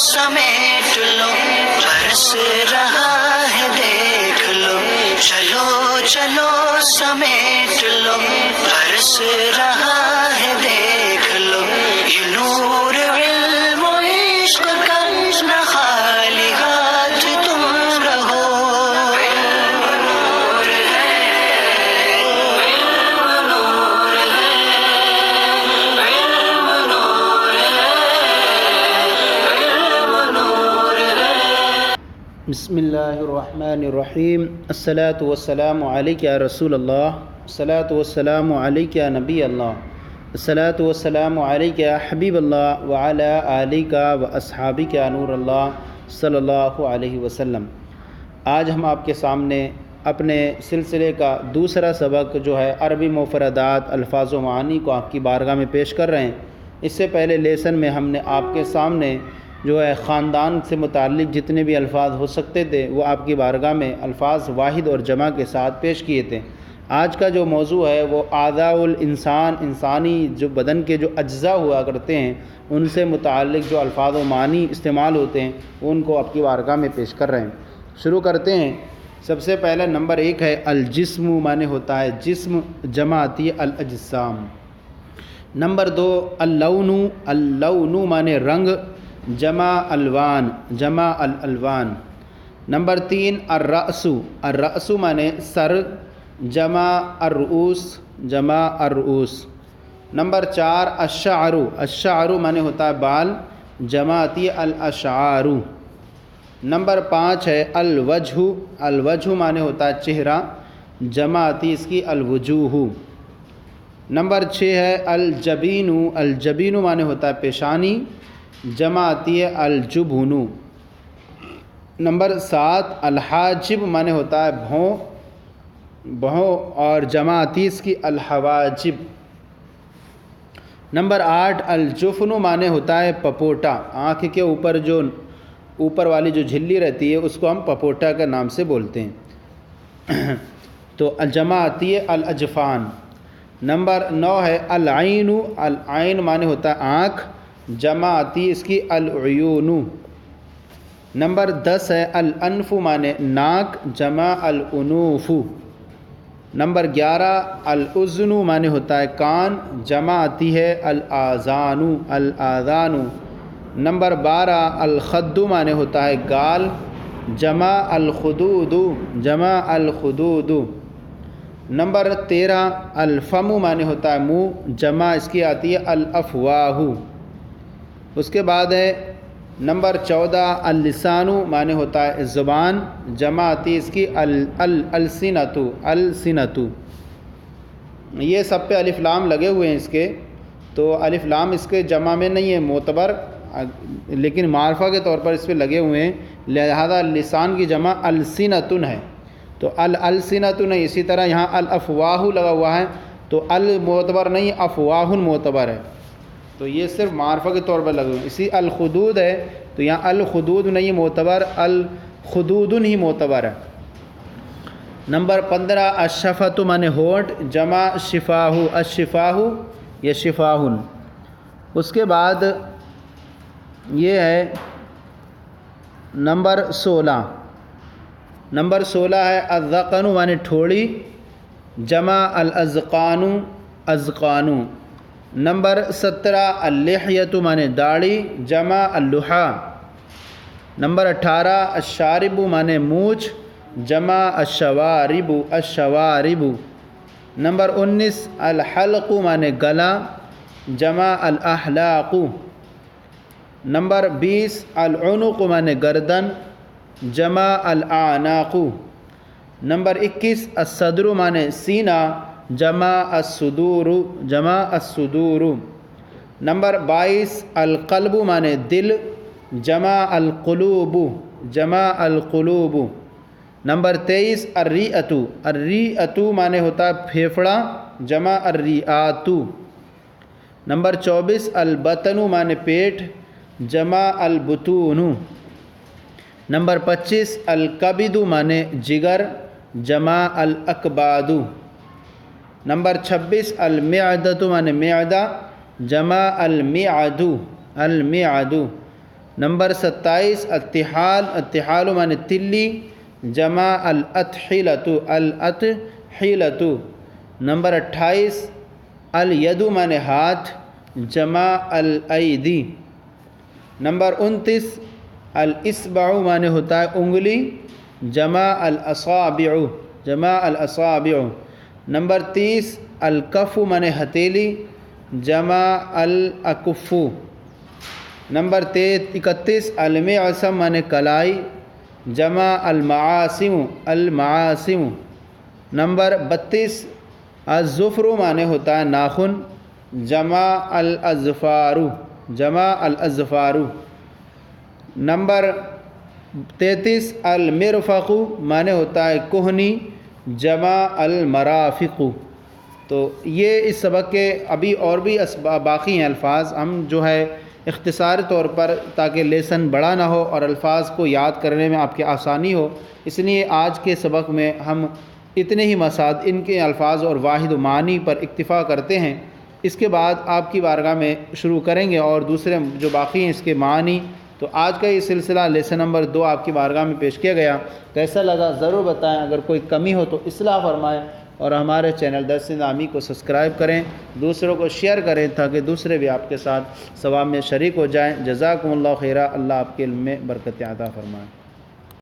سمیٹ لو برس رہا ہے دیکھ لو، چلو چلو سمیٹ لو برس رہا ہے دیکھ لو، یہ نور علم و عشق کا نہ خالی ہاتھ تم رہو۔ علم نور ہے، علم نور ہے، علم نور ہے، علم نور ہے۔ بسم اللہ الرحمن الرحیم۔ الصلاۃ والسلام علیک یا رسول اللہ، الصلاۃ والسلام علیک یا نبی اللہ، الصلاۃ والسلام علیک یا حبیب اللہ وعلی آلک و اصحابک یا نور اللہ صلی اللہ علیہ وسلم۔ آج ہم آپ کے سامنے اپنے سلسلے کا دوسرا سبق جو ہے عربی مفردات، الفاظ و معانی کو آپ کی بارگاہ میں پیش کر رہے ہیں۔ اس سے پہلے لیسن میں ہم نے آپ کے سامنے جو ہے خاندان سے متعلق جتنے بھی الفاظ ہو سکتے تھے وہ آپ کی بارگاہ میں الفاظ واحد اور جمع کے ساتھ پیش کیے تھے۔ آج کا جو موضوع ہے وہ اعضاء الانسان، انسانی جو بدن کے جو اجزاء ہوا کرتے ہیں ان سے متعلق جو الفاظ و معنی استعمال ہوتے ہیں ان کو آپ کی بارگاہ میں پیش کر رہے ہیں۔ شروع کرتے ہیں۔ سب سے پہلے نمبر 1 ہے الجسم، معنی ہوتا ہے جسم، جمع آتی ہے الاجسام۔ نمبر 2 اللون، اللون معنی رنگ، جمع الوان، جمع الالوان۔ نمبر 3 الرأس، الرأس معنی سر، جمع الرؤوس، جمع الرؤوس۔ نمبر 4 الشعر، الشعر معنی ہوتا ہے بال، جمع آتی ہے الاشعار۔ نمبر 5 ہے الوجہ، الوجہ معنی ہوتا ہے چہرہ، جمع آتی ہے اس کی الوجوہ۔ نمبر 6 ہے الجبین، الجبین معنی ہوتا ہے پیشانی، جمع آتی ہے الجبن۔ نمبر 7 الحاجب معنی ہوتا ہے بھوں، بھوں اور جمع آتی ہے اس کی الحواجب۔ نمبر 8 الجفن معنی ہوتا ہے پپوٹا، آنکھ کے اوپر جو اوپر والی جو جھلی رہتی ہے اس کو ہم پپوٹا کے نام سے بولتے ہیں، تو جمع آتی ہے الاجفان۔ نمبر 9 ہے العین، العین معنی ہوتا ہے آنکھ، جمع آتی ہے اس کی العیون۔ نمبر 10 ہے الانف معنی ناک، جمع الانوف۔ نمبر 11 الاذن معنی ہوتا ہے کان، جمع آتی ہے الاذان، الاذان۔ نمبر 12 الخد معنی ہوتا ہے گال، جمع الخدود، جمع الخدود۔ نمبر 13 الفم معنی ہوتا ہے منہ، جمع اس کی آتی ہے الافواہ۔ اس کے بعد ہے نمبر 14 اللسان معنی ہوتا ہے زبان، جمع آتی ہے اس کی السنۃ، السنۃ۔ یہ سب پہ الف لام لگے ہوئے ہیں اس کے، تو الف لام اس کے جمع میں نہیں ہے معتبر، لیکن معرفہ کے طور پر اس پہ لگے ہوئے ہیں، لہذا لسان کی جمع السنۃ ہے، تو السنۃ نہیں۔ اسی طرح یہاں الافواہ لگا ہوا ہے تو المعتبر نہیں، افواہ معتبر ہے، تو یہ صرف معرفہ کے طور پر لگے ہوئے ہیں۔ اسی الخدود ہے تو یہاں الخدود نہیں معتبر، الخدود ہی معتبر ہے۔ نمبر 15 الشفۃ معنی ہونٹ، جمع شفاہ، الشفاہ یا شفاہ۔ اس کے بعد یہ ہے نمبر 16، نمبر 16 ہے الذقن معنی ٹھوڑی، جمع الاذقان، اذقان۔ نمبر 17 اللحیۃ معنی داڑھی، جمع اللحا۔ نمبر 18 الشارب معنی مونچھ، جمع الشوارب، الشوارب۔ نمبر 19 الحلق معنی گلا، جمع الاحلاق۔ نمبر 20 العنق معنی گردن، جمع الاعناق۔ نمبر 21 الصدر معنی سینہ، جمع الصدور، جمع الصدور۔ نمبر 22 القلب معنی دل، جمع القلوب، جمع القلوب۔ نمبر 23 الریئۃ، الریئۃ معنی ہوتا ہے پھیپھڑا، جمع الریئات۔ نمبر 24 البطن معنی پیٹ، جمع البطون۔ نمبر 25 الکبد معنی جگر، جمع الاکباد۔ نمبر 26 المعدۃ معنی معدہ، جمع المعد، المعد۔ نمبر 27 اتحال، اتحال معنی تلی، جمع الاتحلۃ، الاتحلۃ۔ نمبر 28 الید معنی ہاتھ، جمع الایدی۔ نمبر 29 الاسبع معنی ہوتا ہے انگلی، جمع الاصابع، جمع الاصابع۔ نمبر 30 الکف معنی ہتھیلی، جمع الاکف۔ نمبر 31 المعصم معنی کلائی، جمع المعاصم، المعاصم۔ نمبر 32 الظفر معنی ہوتا ہے ناخن، جمع الاظفار، جمع الاظفار۔ نمبر 33 المرفق معنی ہوتا ہے کوہنی، جمع المرافق۔ تو یہ اس سبق کے ابھی اور بھی باقی ہیں الفاظ، ہم جو ہے اختصاری طور پر تاکہ لیسن بڑا نہ ہو اور الفاظ کو یاد کرنے میں آپ کی آسانی ہو، اس لیے آج کے سبق میں ہم اتنے ہی مسائل ان کے الفاظ اور واحد و معنی پر اکتفا کرتے ہیں۔ اس کے بعد آپ کی بارگاہ میں شروع کریں گے اور دوسرے جو باقی ہیں اس کے معنی۔ تو آج کا یہ سلسلہ لیسن نمبر 2 آپ کی بارگاہ میں پیش کیا گیا، کیسا لگا ضرور بتائیں، اگر کوئی کمی ہو تو اصلاح فرمائیں، اور ہمارے چینل درسی نظامی کو سبسکرائب کریں، دوسروں کو شیئر کریں تاکہ دوسرے بھی آپ کے ساتھ ثواب میں شریک ہو جائیں۔ جزاکم اللہ خیرہ، اللہ آپ کے علم میں برکت عطا فرمائے۔